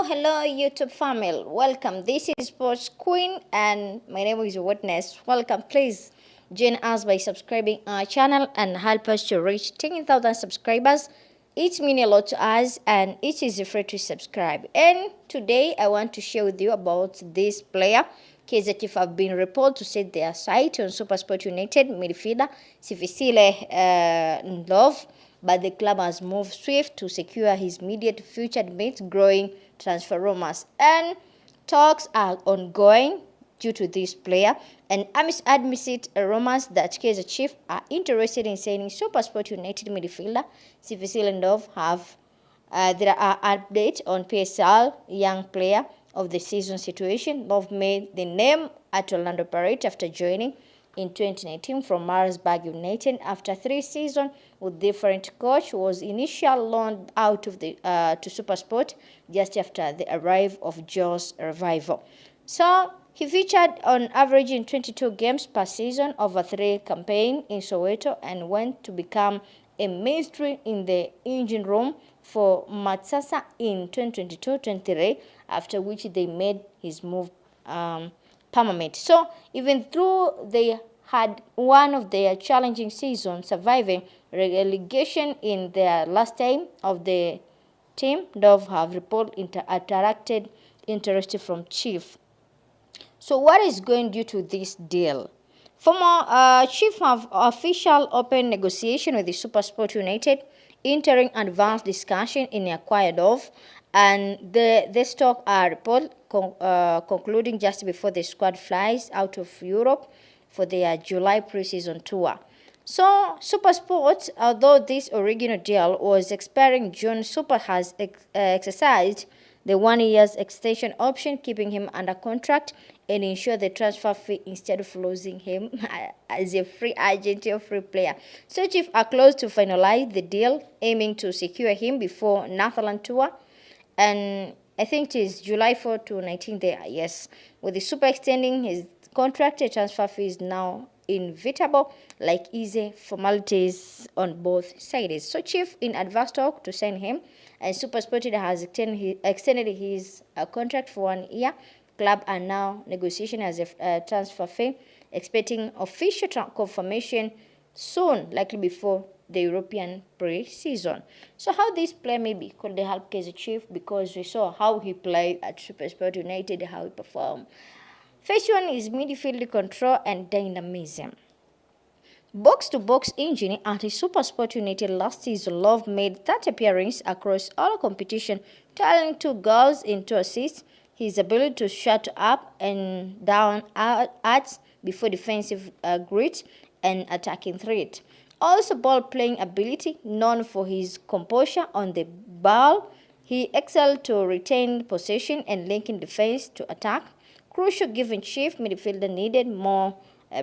Hello, YouTube family. Welcome. This is Sports Queen, and my name is Witness. Welcome. Please join us by subscribing our channel and help us to reach 10,000 subscribers. It means a lot to us, and it is free to subscribe. And today, I want to share with you about this player. Kaizer Chiefs have been reported to set their sight on SuperSport United midfielder Sifisile Ndlovu, but the club has moved swift to secure his immediate future amidst growing transfer rumors. And talks are ongoing due to this player. And amidst rumors that Kaizer Chiefs are interested in signing SuperSport United midfielder Sifisile Ndlovu, there are updates on PSL young player of the season situation. Love made the name at Orlando Pirates after joining in 2019 from Marsburg United after 3 seasons with different coach. Was initially loaned out of the to SuperSport just after the arrival of Joe's revival. So he featured on average in 22 games per season over 3 campaigns in Soweto and went to become a mainstay in the engine room for Matsasa in 2022-23, after which they made his move permanent. So even though they had one of their challenging seasons, surviving relegation in their last time of the team, Ndlovu have reported attracted interest from Chiefs. So what is going due to this deal? Former Chiefs have official open negotiation with the SuperSport United, entering advanced discussion in acquired of, and the stock are report concluding just before the squad flies out of Europe for their July preseason tour. So SuperSport, although this original deal was expiring June, Super has exercised the 1 year's extension option, keeping him under contract and ensure the transfer fee instead of losing him as a free agent or free player. So Chiefs are close to finalize the deal, aiming to secure him before Netherlands tour, and I think it is July 4 to 19 there. Yes, with the Super extending his contract, the transfer fee is now inevitable, like easy formalities on both sides. So Chief in advanced talk to sign him, and SuperSport has extended his contract for 1 year. Club are now negotiating as a transfer fee, expecting official confirmation soon, likely before the European pre-season. So how this player maybe could they help Kaizer Chiefs, because we saw how he played at SuperSport United, how he performed. First one is midfield control and dynamism. Box-to-box engine at SuperSport United last season, Love made 30 appearances across all competition, tallying 2 goals and 2 assists. His ability to shut up and down adds before defensive grit and attacking threat. Also ball-playing ability, known for his composure on the ball. He excelled to retain possession and linking defense to attack. Crucial given Chief midfielder needed more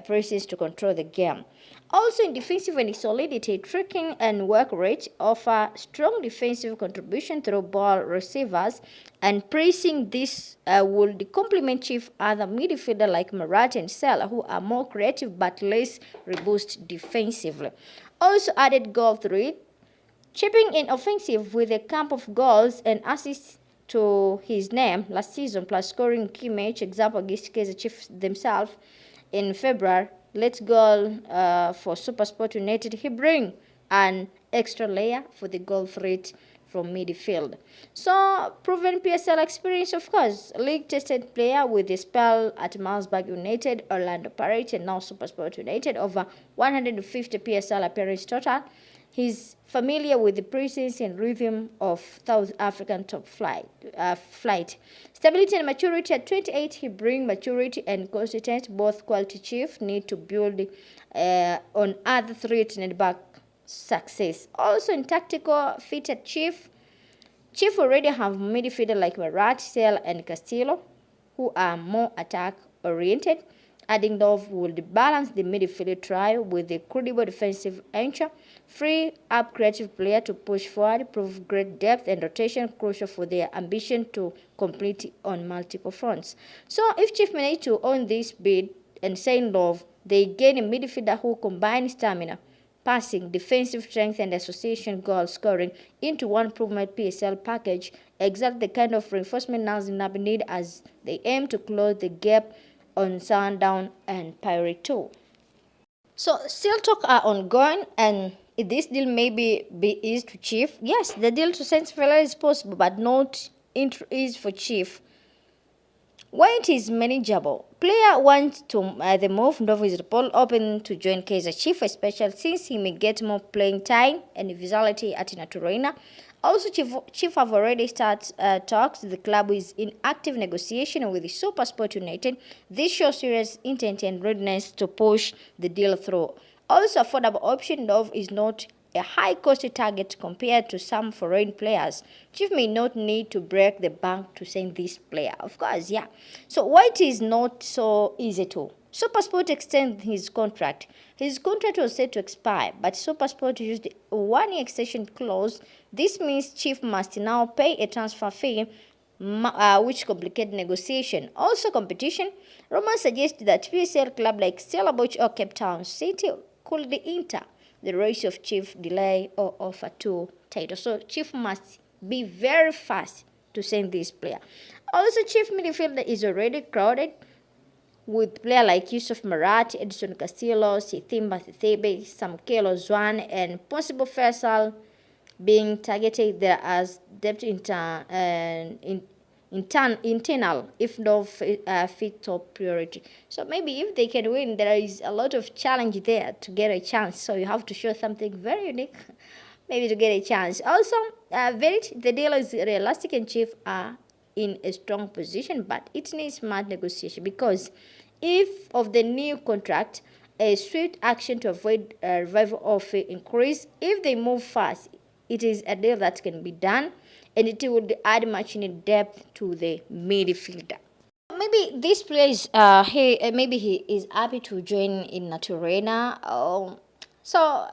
presence to control the game. Also in defensive and solidity, tricking and work rate offer strong defensive contribution through ball receivers and pressing. This would complement Chief other midfielder like Marat and Sela, who are more creative but less robust defensively. Also added goal threat, chipping in offensive with a camp of goals and assists to his name last season, plus scoring key match, example against Kaizer Chiefs themselves in February. Let's go for SuperSport United. He bring an extra layer for the goal threat from midfield. So proven PSL experience, of course, league-tested player with a spell at Marsburg United, Orlando Pirates, and now SuperSport United, over 150 PSL appearances total. He's familiar with the presence and rhythm of South African top flight. Stability and maturity. At 28, he brings maturity and consistency. Both quality Chiefs need to build on other threats and back success. Also in tactical fit at Chiefs already have midfielder like Marat, Sel, and Castillo, who are more attack-oriented. Adding Ndlovu would balance the midfield trio with a credible defensive anchor, free up creative player to push forward, prove great depth and rotation, crucial for their ambition to complete on multiple fronts. So if Chiefs manage to own this bid and sign Ndlovu, they gain a midfielder who combines stamina, passing, defensive strength, and association goal scoring into one proven PSL package, exactly the kind of reinforcement Nabi need as they aim to close the gap on Sundown and Pirate 2. So still talk are ongoing, and if this deal maybe is to Chief. Yes, the deal to Saint Fela is possible, but not is for Chief. When it is manageable, player wants to the move. Ndlovu is Paul open to join Kaizer Chief, especially since he may get more playing time and visibility at Naturena. Also, Chief have already started talks. The club is in active negotiation with the Super Sport United. This shows serious intent and readiness to push the deal through. Also, affordable option Ndlovu is not a high-cost target compared to some foreign players. Chief may not need to break the bank to sign this player. Of course, yeah. So why it is not so easy to? SuperSport extended his contract. His contract was set to expire, but SuperSport used a one-year extension clause. This means Chief must now pay a transfer fee, which complicates negotiation. Also, competition. Rumors suggest that PSL club like Stellenbosch or Cape Town City could enter the race of Chief delay or offer two titles. So Chief must be very fast to send this player. Also, Chief midfielder is already crowded with players like Yusuf Marat, Edson Castillo, Sithimba Thithebe, Samkelo Zwan, and possible Faisal being targeted there as depth internal, if not fit top priority. So maybe if they can win, there is a lot of challenge there to get a chance. So you have to show something very unique, maybe to get a chance. Also, the deal is realistic and Chief are in a strong position, but it needs smart negotiation because if of the new contract, a swift action to avoid revival of increase. If they move fast, it is a deal that can be done, and it would add much needed depth to the midfielder. Maybe this player is maybe he is happy to join in Naturena. So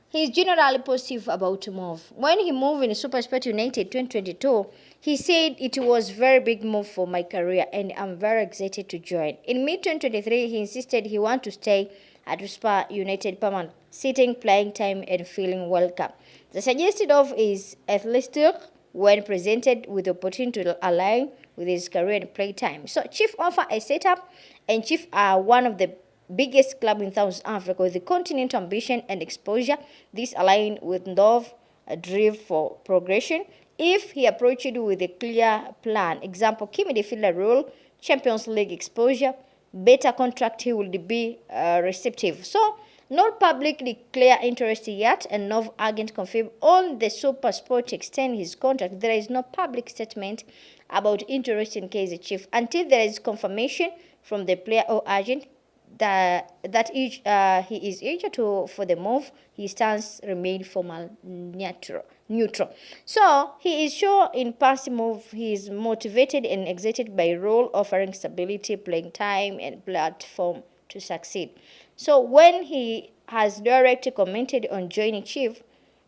he's generally positive about to move. When he moved in Super Sport United 2022, he said it was very big move for my career and I'm very excited to join. In mid-2023, he insisted he want to stay at Super United permanent, sitting, playing time and feeling welcome. The suggested of is athletic when presented with the opportunity to align with his career and play time. So Chief offer a setup, and Chief are one of the biggest club in South Africa with the continental ambition and exposure. This align with Ndlovu drive for progression. If he approached it with a clear plan, example, key midfielder role, Champions League exposure, better contract, he will be receptive. So, not publicly clear interest yet, and no agent confirmed on the Super Sport extend his contract. There is no public statement about interest in Kaizer Chief until there is confirmation from the player or agent that he is eager to for the move. His stance remain formal neutral. So he is sure in past move he is motivated and excited by role offering stability, playing time, and platform to succeed. So when he has directly commented on joining Chief,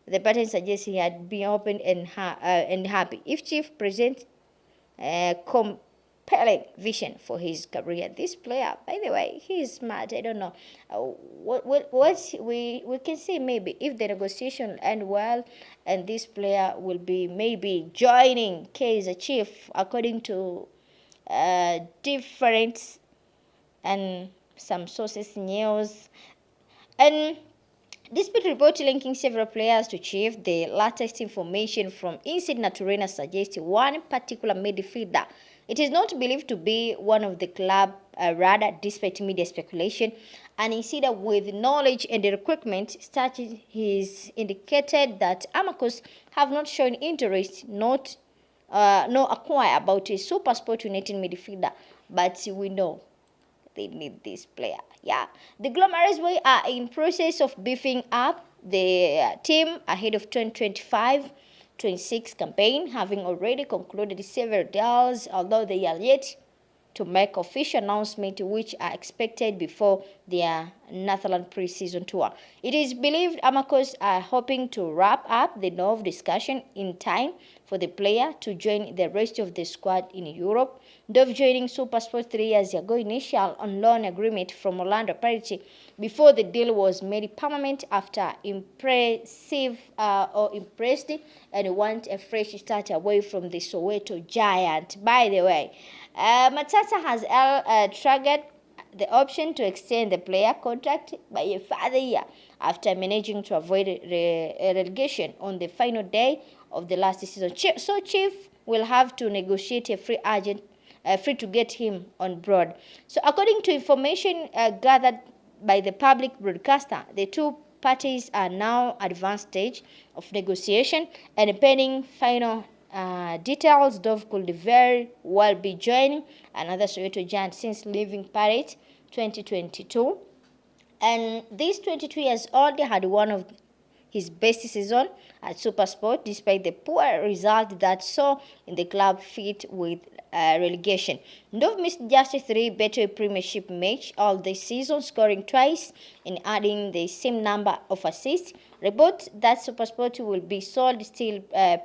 the pattern suggests he had been open and happy. If Chief presents compelling vision for his career, this player, by the way, he is smart. I don't know what we can say. Maybe if the negotiation end well, and this player will be maybe joining Kaizer Chief, according to different and some sources news. And despite report linking several players to Chief, the latest information from inside Naturena suggests one particular midfielder. It is not believed to be one of the club radar despite media speculation, and instead with knowledge and the recruitment started, he's indicated that Amacos have not shown interest, no acquire about a Super Sport United midfielder, but we know they need this player. Yeah, the Glamorous Boys are in process of beefing up the team ahead of 2025-26 campaign, having already concluded several deals, although they are yet to make official announcement, which are expected before their Netherlands pre-season tour. It is believed Amakos are hoping to wrap up the Ndlovu discussion in time for the player to join the rest of the squad in Europe. Ndlovu joining SuperSport 3 years ago, initial on loan agreement from Orlando Pirates before the deal was made permanent after impressed and want a fresh start away from the Soweto Giant. By the way, Matata has triggered the option to extend the player contract by a further year after managing to avoid relegation on the final day of the last season. So Chief will have to negotiate a free agent, free to get him on board. So according to information gathered by the public broadcaster, the two parties are now advanced stage of negotiation, and pending final details, Ndlovu could very well be joining another Soweto Giant since leaving Pirates 2022. And this 22 years old had one of his best season at SuperSport, despite the poor result that saw in the club fit with relegation. Ndlovu missed just 3 Betway Premiership matches all this season, scoring twice and adding the same number of assists. Reports that SuperSport will be sold still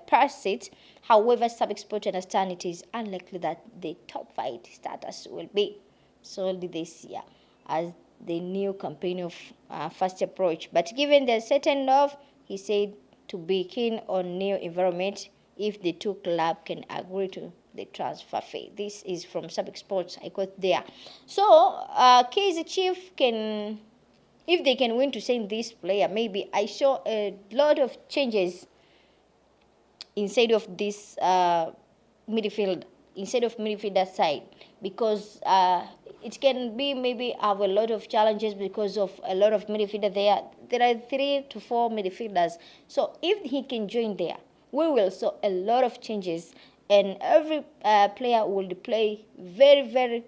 persist. However, SuperSport understand it is unlikely that the top 5 status will be sold this year, as the new campaign of fast approach. But given the certain Ndlovu, he said to be keen on new environment if the two clubs can agree to the transfer fee. This is from SuperSport. I got there. So Kaizer Chief can, if they can win to sign this player, maybe I saw a lot of changes inside of this midfield, instead of midfielder side, because it can be maybe have a lot of challenges because of a lot of midfielder there. There are 3 to 4 midfielders. So if he can join there, we will see a lot of changes, and every player will play very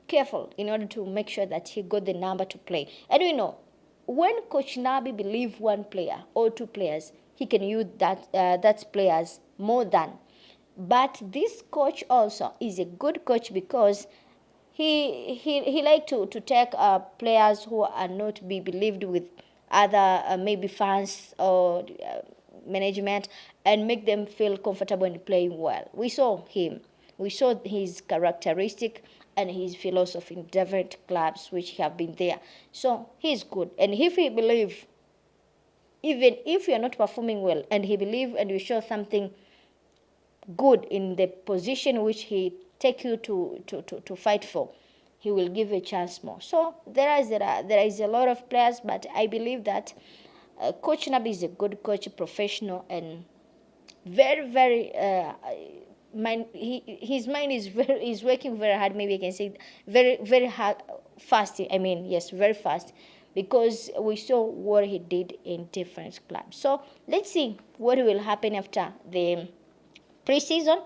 careful in order to make sure that he got the number to play. And we know when Coach Nabi believes one player or 2 players, he can use that players more than. But this coach also is a good coach because he like to take players who are not be believed with other maybe fans or management, and make them feel comfortable in playing well. We saw him. We saw his characteristic and his philosophy in different clubs which have been there. So he's good. And if he believe, even if you are not performing well, and he believe and you show something good in the position which he take you to fight for, he will give a chance more. So there is a lot of players, but I believe that Coach Nabi is a good coach, professional, and very his mind is working very hard. Maybe I can say very hard, fast. I mean, yes, very fast, because we saw what he did in different clubs. So let's see what will happen after the pre-season,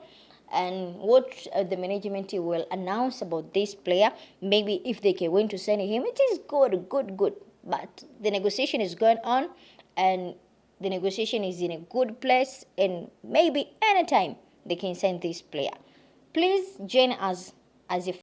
and what the management will announce about this player. Maybe if they can win to sign him, it is good. But the negotiation is going on, and the negotiation is in a good place, and maybe anytime they can sign this player. Please join us as a